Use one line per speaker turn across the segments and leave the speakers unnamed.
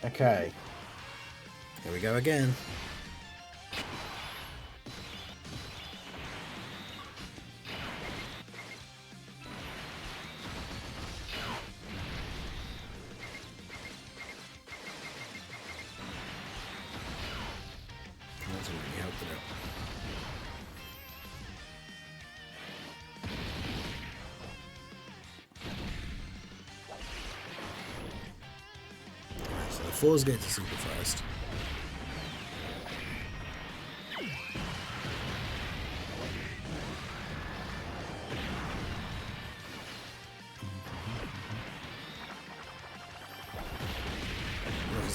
Okay. Here we go again. That's really helping it. Right, so the 4's going to super first.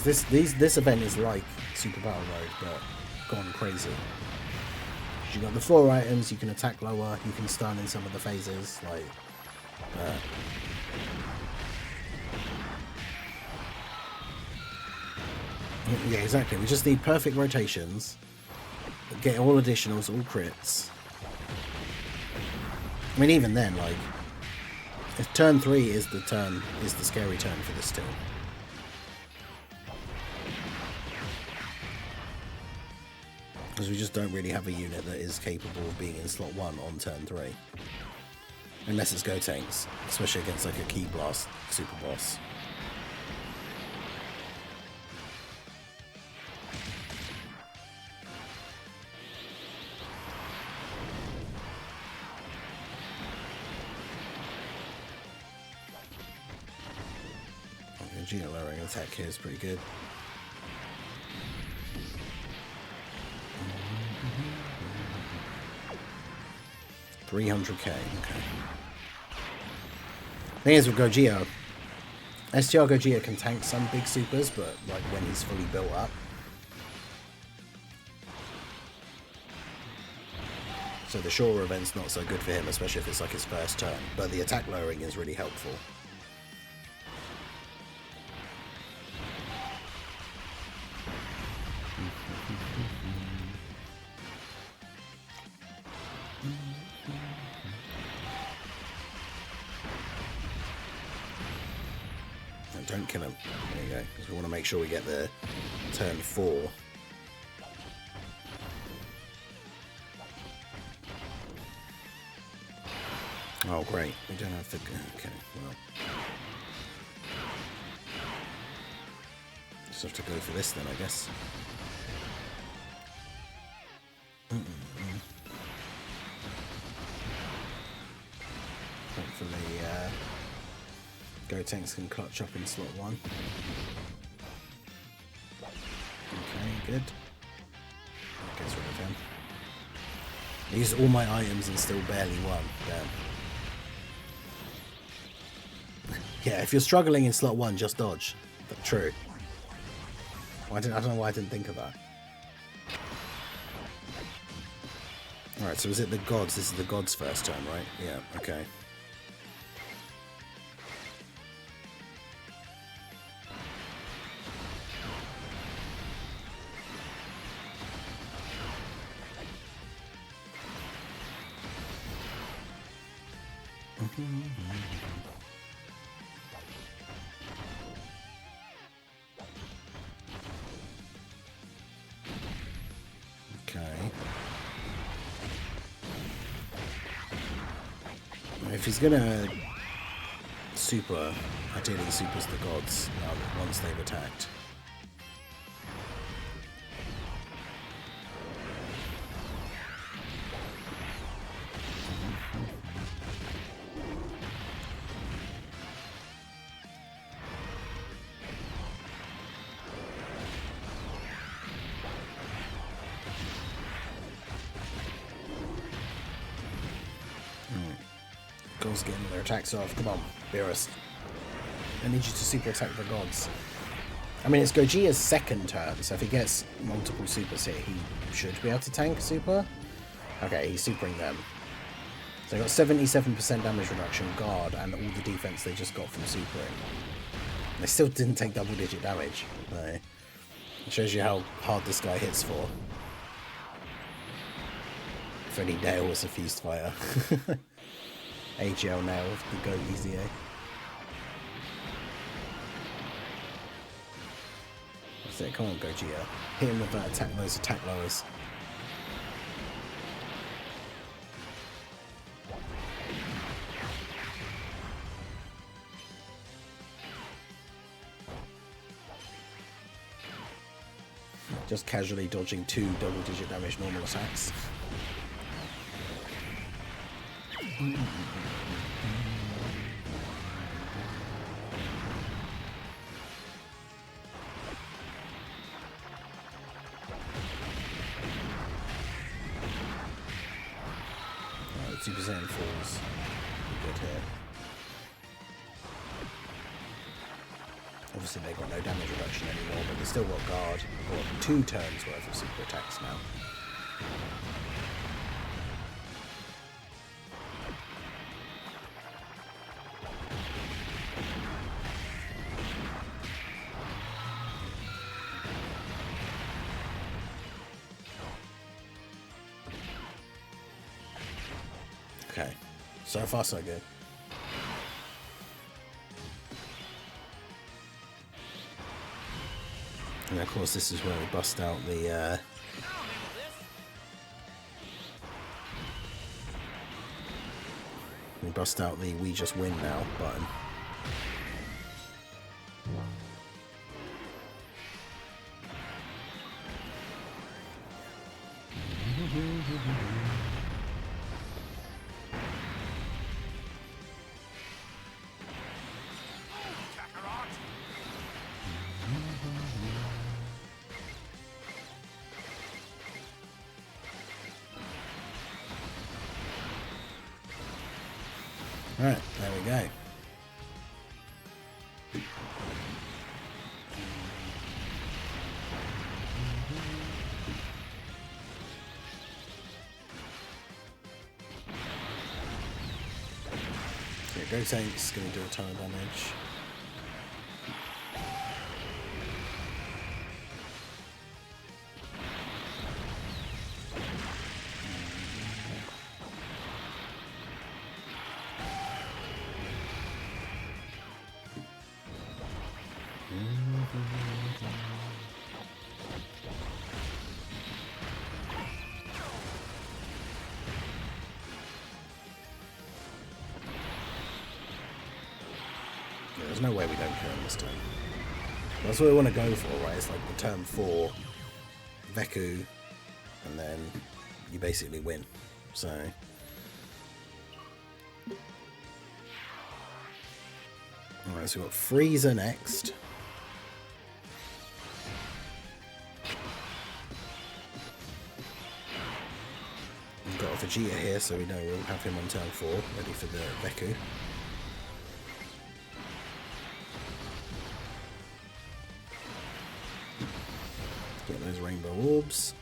This event is like Super Battle Mode, but gone crazy. You got the 4 items, you can attack lower, you can stun in some of the phases, like. Yeah, exactly. We just need perfect rotations, get all additionals, all crits. I mean, even then, like, if turn 3 is the scary turn for this team. Because we just don't really have a unit that is capable of being in slot 1 on turn 3. Unless it's Gotenks, especially against like a Key Blast super boss. Geo lowering attack here is pretty good. 300k, okay. Thing is with Gogeta, STR Gogeta can tank some big supers, but like when he's fully built up. So the shorter event's not so good for him, especially if it's like his first turn. But the attack lowering is really helpful. Don't kill him. There you go. Because we want to make sure we get the turn 4. Oh, great. We don't have to... Okay, well... Just have to go for this then, I guess. Hopefully, Gotenks can clutch up in slot 1. Okay, good. That gets rid of him. I used all my items and still barely won. Damn. Yeah, if you're struggling in slot 1, just dodge. That's true. I don't know why I didn't think of that. Alright, so is it the gods? This is the gods' first turn, right? Yeah, okay. Okay. If he's gonna super, ideally he supers the gods once they've attacked. Gods getting their attacks off. Come on, Beerus. I need you to super attack the gods. I mean, it's Gogeta's second turn, so if he gets multiple supers here, he should be able to tank super. Okay, he's supering them. So they got 77% damage reduction, guard, and all the defense they just got from supering. They still didn't take double-digit damage. So it shows you how hard this guy hits for. If only Dale was a feast fighter. AGL now with the Go Easy, eh? That's it. Come on, Gogeta. Hit him with that attack, those attack lowers. Just casually dodging 2 double-digit damage normal attacks. Alright, 2% falls. Good here. Obviously they got no damage reduction anymore, but they still got guard. Or 2 turns worth of super attacks now. Okay, so far so good. And of course this is where we bust out the "we just win now" button. Alright, there we go. So Gotank's going to do a ton of damage. There's no way we don't kill him this turn. That's what we want to go for, right? It's like the turn 4, Veku, and then you basically win. So alright, so we've got Frieza next. We've got a Vegeta here, so we know we'll have him on turn 4, ready for the Veku. Got those rainbow orbs.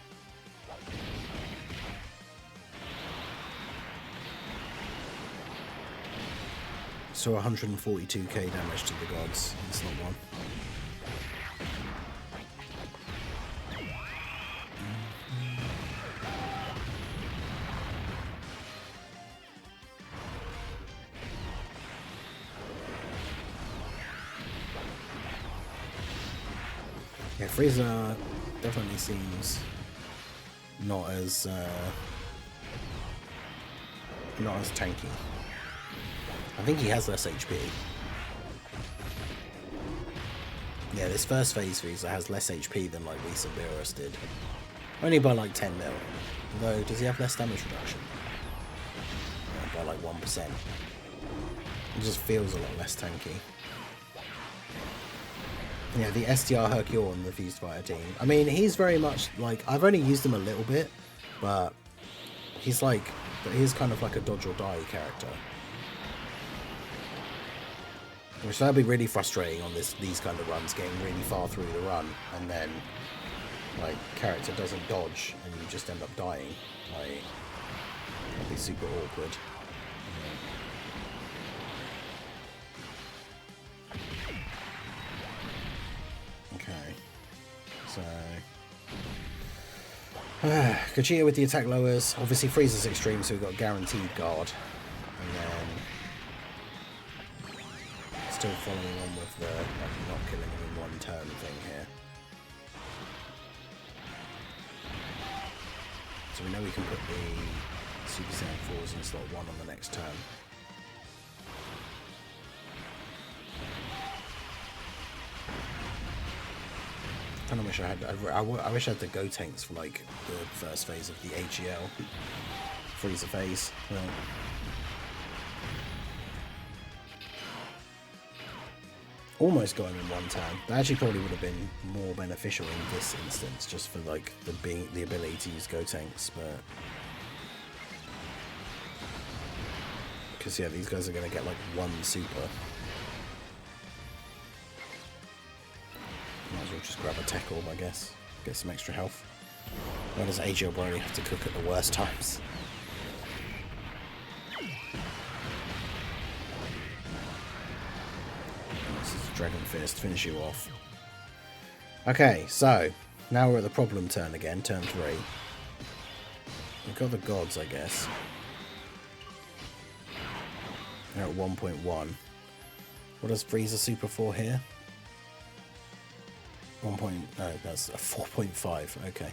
So 142k damage to the gods in slot 1. Yeah, Frieza definitely seems not as tanky. I think he has less HP. Yeah, this first phase Frieza has less HP than like recent Beerus did. Only by like 10 mil. Though, does he have less damage reduction? Yeah, by like 1%. It just feels a lot less tanky. Yeah, the STR Hercule on the Fused Fire team. I mean, he's very much like, I've only used him a little bit, but he's kind of like a dodge or die character. Which that'd be really frustrating on these kind of runs, getting really far through the run, and then like character doesn't dodge and you just end up dying. Like, that'd be super awkward. Okay, so Gogeta with the attack lowers. Obviously Frieza's extreme, so we've got guaranteed guard, and then still following on with the like, not killing him in one turn thing here. So we know we can put the Super Saiyan 4s in slot 1 on the next turn. I kind of wish I had. I wish I had the Go tanks for like the first phase of the AGL Frieza phase. But almost got him in one turn. That actually probably would have been more beneficial in this instance, just for like the ability to use Go tanks. But because yeah, these guys are going to get like one super. Might as well just grab a tech orb, I guess. Get some extra health. Why does AGL Broly have to cook at the worst times? This is Dragon Fist, finish you off. Okay, so now we're at the problem turn again, turn 3. We've got the gods, I guess. They're at 1.1. What does Frieza Super 4 here? No, that's a 4.5. Okay.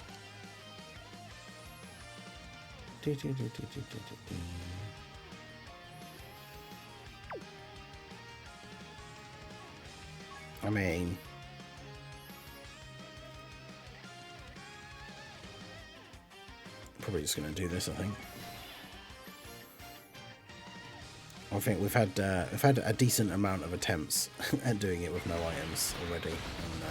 I mean, probably just going to do this. I think we've had a decent amount of attempts at doing it with no items already, and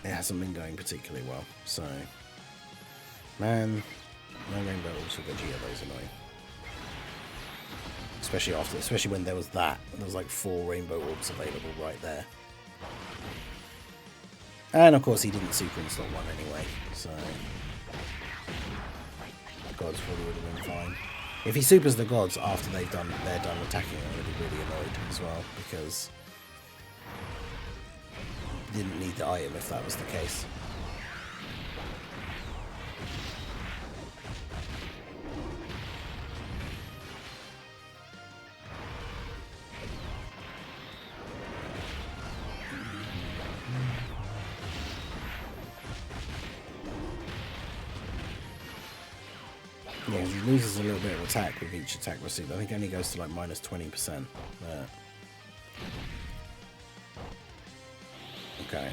it hasn't been going particularly well. So, man, no rainbow orbs for Vegeta, those annoying. Especially when there was like 4 rainbow orbs available right there. And of course he didn't super in slot 1 anyway, so the gods probably would have been fine. If he supers the gods after they're done attacking, I'm going to be really annoyed as well, because didn't need the item if that was the case. Yeah, he loses a little bit of attack with each attack received. I think it only goes to like minus 20%. Okay.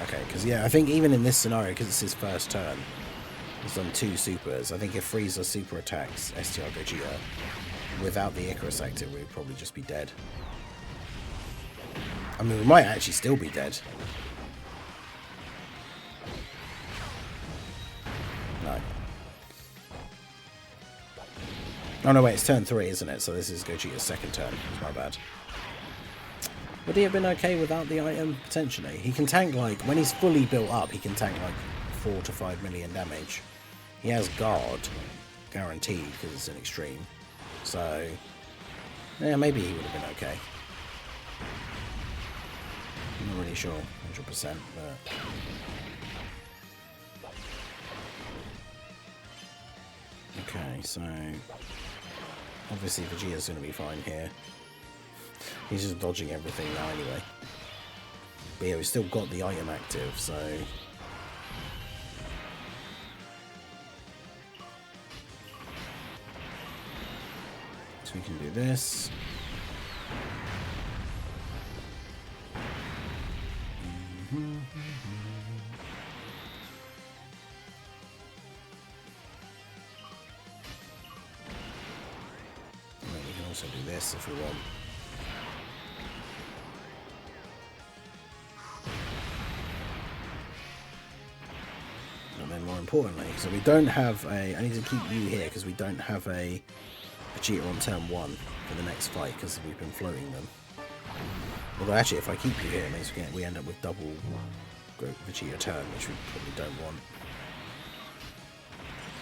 Okay, because yeah, I think even in this scenario, because it's his first turn, he's done 2 supers. I think if Frieza super attacks STR Gogeta without the Icarus active, we'd probably just be dead. I mean, we might actually still be dead. No. Oh no, wait, it's turn 3, isn't it? So this is Gogeta's second turn. It's my bad. Would he have been okay without the item? Potentially. He can tank, like, when he's fully built up, he can tank like 4 to 5 million damage. He has guard, guaranteed, because it's an extreme. So, yeah, maybe he would have been okay. I'm not really sure, 100%, but... Okay, so... Obviously Vegeta's going to be fine here. He's just dodging everything now anyway. But yeah, we've still got the item active, so... So we can do this. And then we can also do this if we want. And then more importantly, so we don't have a... I need to keep you here because we don't have a Vegeta on turn 1 for the next fight because we've been floating them. Although actually if I keep you here it means we end up with double Vegeta turn, which we probably don't want.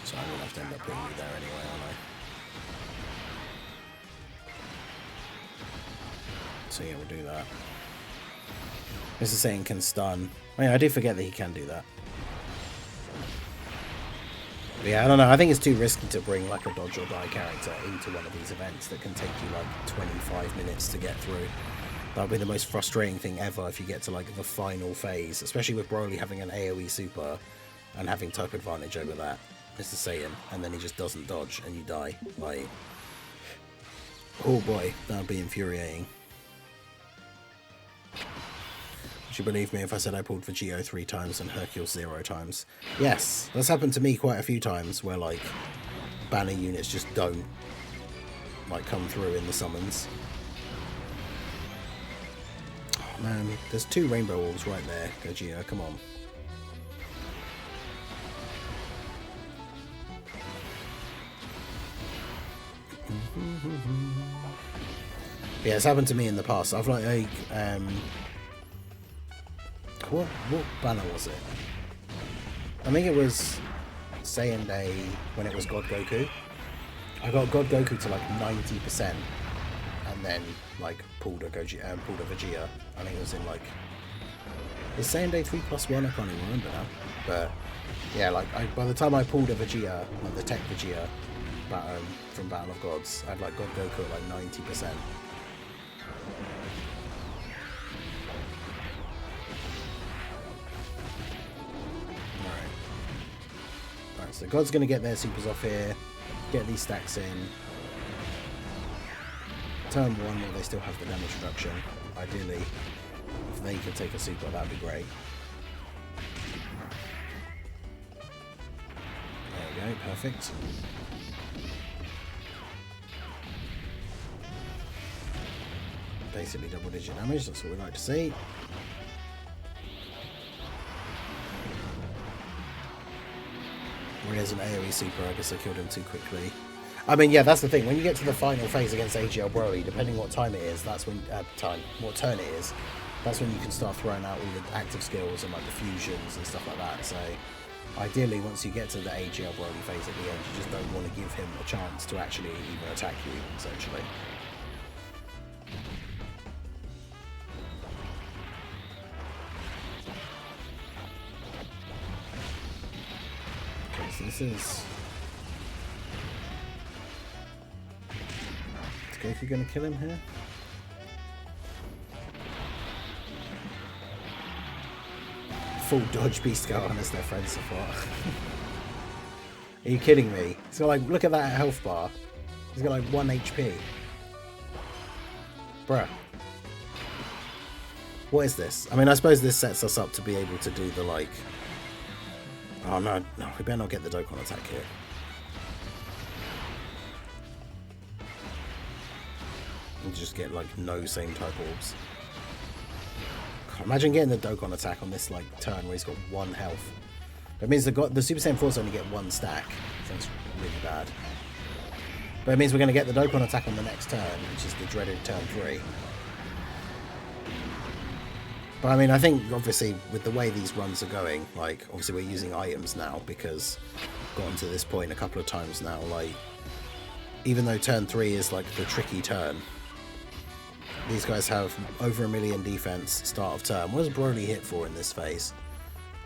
So I'm going to have to end up putting you there anyway, aren't I? So yeah, we'll do that. This is saying can stun. Oh yeah, I do forget that he can do that. Yeah, I don't know. I think it's too risky to bring like a dodge or die character into one of these events that can take you like 25 minutes to get through. That'll be the most frustrating thing ever if you get to like the final phase, especially with Broly having an AoE super and having type advantage over that. Mr. Satan, and then he just doesn't dodge and you die. Like, oh boy, that would be infuriating. Would you believe me if I said I pulled Vegito 3 times and Hercule 0 times? Yes, that's happened to me quite a few times where like banner units just don't like come through in the summons. Oh, man, there's 2 rainbow wolves right there, Gogeta, come on. Yeah, it's happened to me in the past. I've like what banner was it? I think it was Saiyan Day when it was God Goku. I got God Goku to like 90% and then like pulled a Vegeta. I think it was in like, is Saiyan Day 3+1? I can't even remember now. But yeah, like by the time I pulled a Vegeta, like the Tech Vegeta from Battle of Gods, I had like God Goku at like 90%. Alright, so God's going to get their supers off here, get these stacks in. Turn 1 where they still have the damage reduction. Ideally, if they could take a super, that'd be great. There we go, perfect. Basically double digit damage, that's what we like to see. When he has an AoE super, I guess I killed him too quickly. I mean, yeah, that's the thing. When you get to the final phase against AGL Broly, depending what time it is, that's when what turn it is, that's when you can start throwing out all the active skills and like the fusions and stuff like that. So ideally, once you get to the AGL Broly phase at the end, you just don't want to give him a chance to actually even attack you, essentially. Okay, so this is Goku gonna kill him here? Full dodge Beast Guard as their friend support. Are you kidding me? He's got like, look at that health bar. He's got like 1 HP. Bruh. What is this? I mean, I suppose this sets us up to be able to do the like... Oh no, we better not get the Dokkan attack here. And just get like no same type orbs. God, imagine getting the Dokkan attack on this like turn where he's got 1 health. That means the Super Saiyan 4s only get 1 stack. That's really bad. But it means we're going to get the Dokkan attack on the next turn, which is the dreaded turn 3. But I mean, I think obviously with the way these runs are going, like obviously we're using items now because we've gotten to this point a couple of times now. Like even though turn 3 is like the tricky turn, these guys have over 1 million defense start of turn. What does Broly hit for in this phase?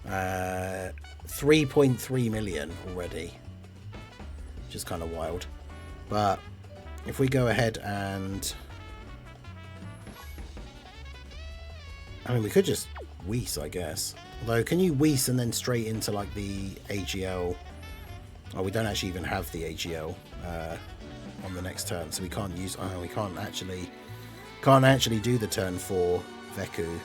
3.3 million already, which is kind of wild. But if we go ahead and... I mean, we could just Whis, I guess. Although, can you Whis and then straight into like the AGL? Oh, we don't actually even have the AGL on the next turn, so we can't use... Oh, we can't actually do the turn 4 Veku.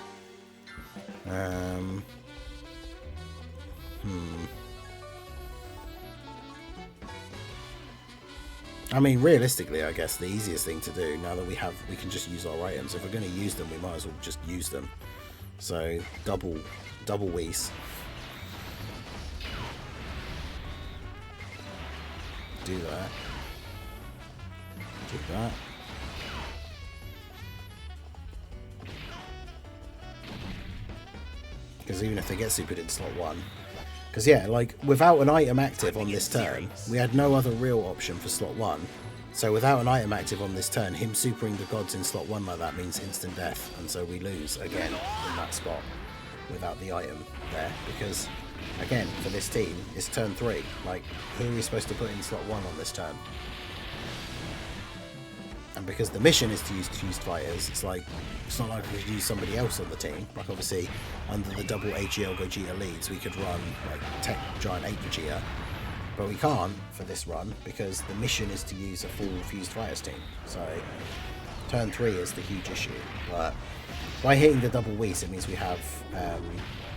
I mean, realistically, I guess the easiest thing to do now that we can just use our items. If we're going to use them, we might as well just use them. So double Whis. Do that. Do that. Because even if they get supered in slot 1, because yeah, like without an item active on this turn, we had no other real option for slot 1. So without an item active on this turn, him supering the gods in slot 1 like that means instant death, and so we lose again in that spot without the item there. Because again, for this team, is turn 3. Like, who are we supposed to put in slot 1 on this turn? And because the mission is to use fused fighters, it's like, it's not like we could use somebody else on the team. Like, obviously, under the double AGL Gogeta leads, we could run, like, Tech Giant 8 Vegeta. But we can't for this run, because the mission is to use a full fused fighters team. So, turn 3 is the huge issue. But by hitting the double Whis, it means we have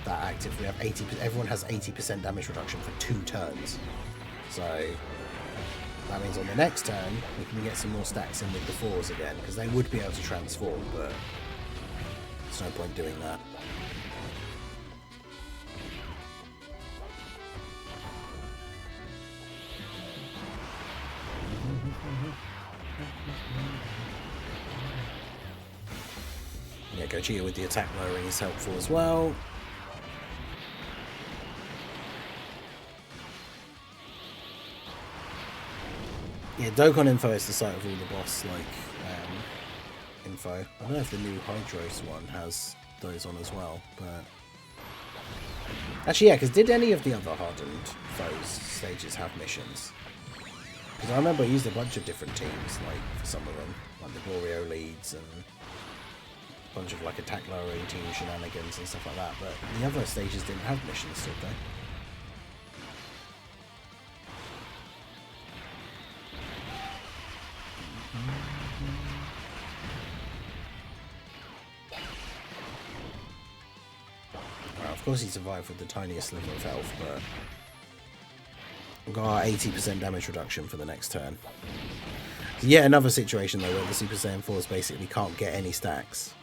that active. We have 80%, everyone has 80% damage reduction for 2 turns. So that means on the next turn we can get some more stacks in with the 4s again, because they would be able to transform, but there's no point doing that. Yeah, Gogeta with the attack lowering is helpful as well. Yeah, Dokkan info is the site of all the boss, info. I don't know if the new Hydros one has those on as well, but... Actually, yeah, because did any of the other hardened foes stages have missions? Because I remember I used a bunch of different teams, like, for some of them. Like the Glorio leads and a bunch of, like, attack lowering team shenanigans and stuff like that, but the other stages didn't have missions, did they? Of course he survived with the tiniest sliver of health, but we've got our 80% damage reduction for the next turn. So yet another situation though where the Super Saiyan 4s basically can't get any stacks.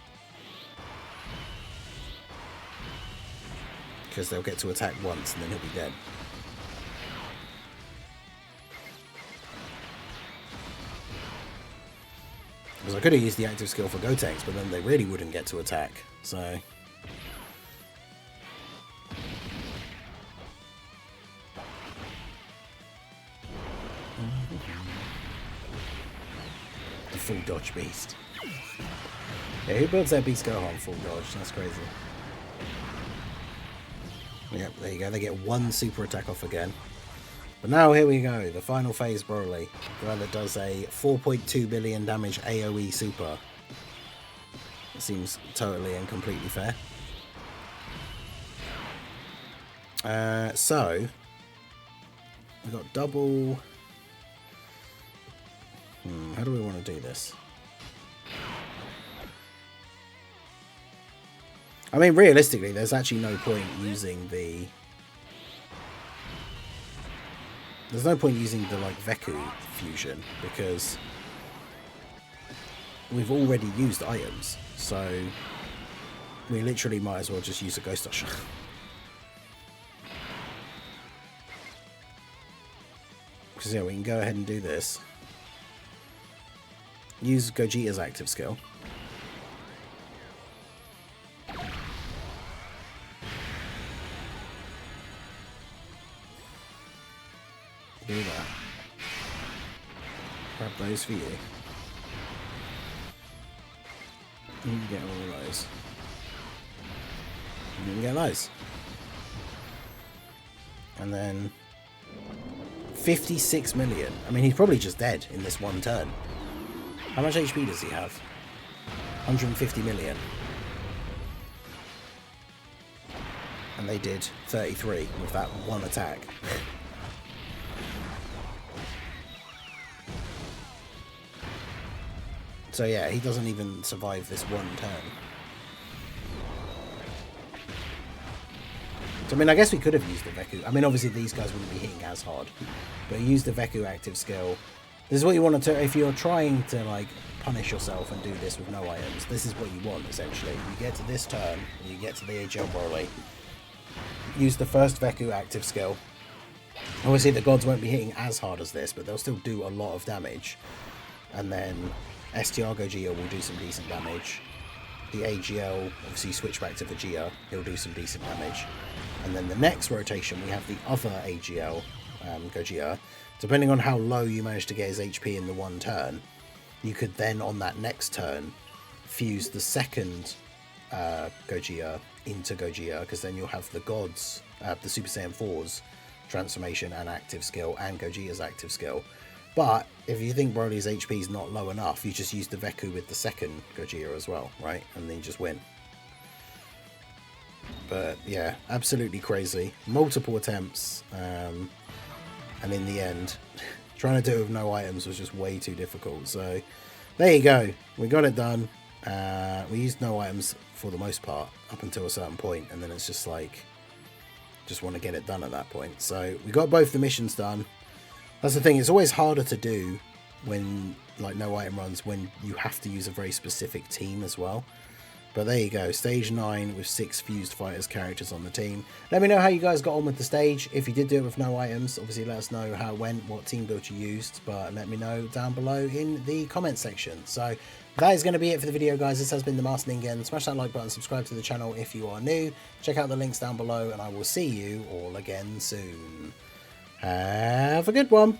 Because they'll get to attack once and then he'll be dead. Because I could have used the active skill for Gotenks, but then they really wouldn't get to attack, so... Full dodge beast. Yeah, who builds their Beast Gohan full dodge? That's crazy. Yep, there you go. They get 1 super attack off again. But now here we go. The final phase Broly. The guy that does a 4.2 billion damage AoE super. It seems totally and completely fair. So we got double... how do we want to do this? I mean, realistically, there's actually no point using the... There's no point using the, like, Veku fusion, because we've already used items, so we literally might as well just use a Ghost Usher. Because, yeah, we can go ahead and do this. Use Gogeta's active skill. Do that. Grab those for you. You can get all of those. You can get those. And then 56 million. I mean, he's probably just dead in this one turn. How much HP does he have? 150 million. And they did 33 with that one attack. So yeah, he doesn't even survive this one turn. So I mean, I guess we could have used the Veku. I mean, obviously these guys wouldn't be hitting as hard. But use the Veku active skill. This is what you want to do if you're trying to, like, punish yourself and do this with no items. This is what you want, essentially. You get to this turn, you get to the AGL Broly. Use the first Veku active skill. Obviously the gods won't be hitting as hard as this, but they'll still do a lot of damage. And then STR Gogeta will do some decent damage. The AGL, obviously switch back to Vegeta, he'll do some decent damage. And then the next rotation we have the other AGL Gogeta. Depending on how low you manage to get his HP in the one turn, you could then on that next turn fuse the second Gogeta into Gogeta, because then you'll have the gods the Super Saiyan 4's transformation and active skill, and Gogeta's active skill. But if you think Broly's HP is not low enough, you just use the Veku with the second Gogeta as well, right? And then you just win. But yeah, absolutely crazy. Multiple attempts, and in the end, trying to do it with no items was just way too difficult. So there you go, we got it done. We used no items for the most part up until a certain point, and then it's just like, just want to get it done at that point. So we got both the missions done. That's the thing, it's always harder to do when like no item runs, when you have to use a very specific team as well. But there you go, stage 9 with 6 fused fighters characters on the team. Let me know how you guys got on with the stage. If you did do it with no items, obviously let us know how it went, what team build you used, but let me know down below in the comment section. So that is going to be it for the video, guys. This has been the Master Ningen. Smash that like button, subscribe to the channel if you are new. Check out the links down below, and I will see you all again soon. Have a good one.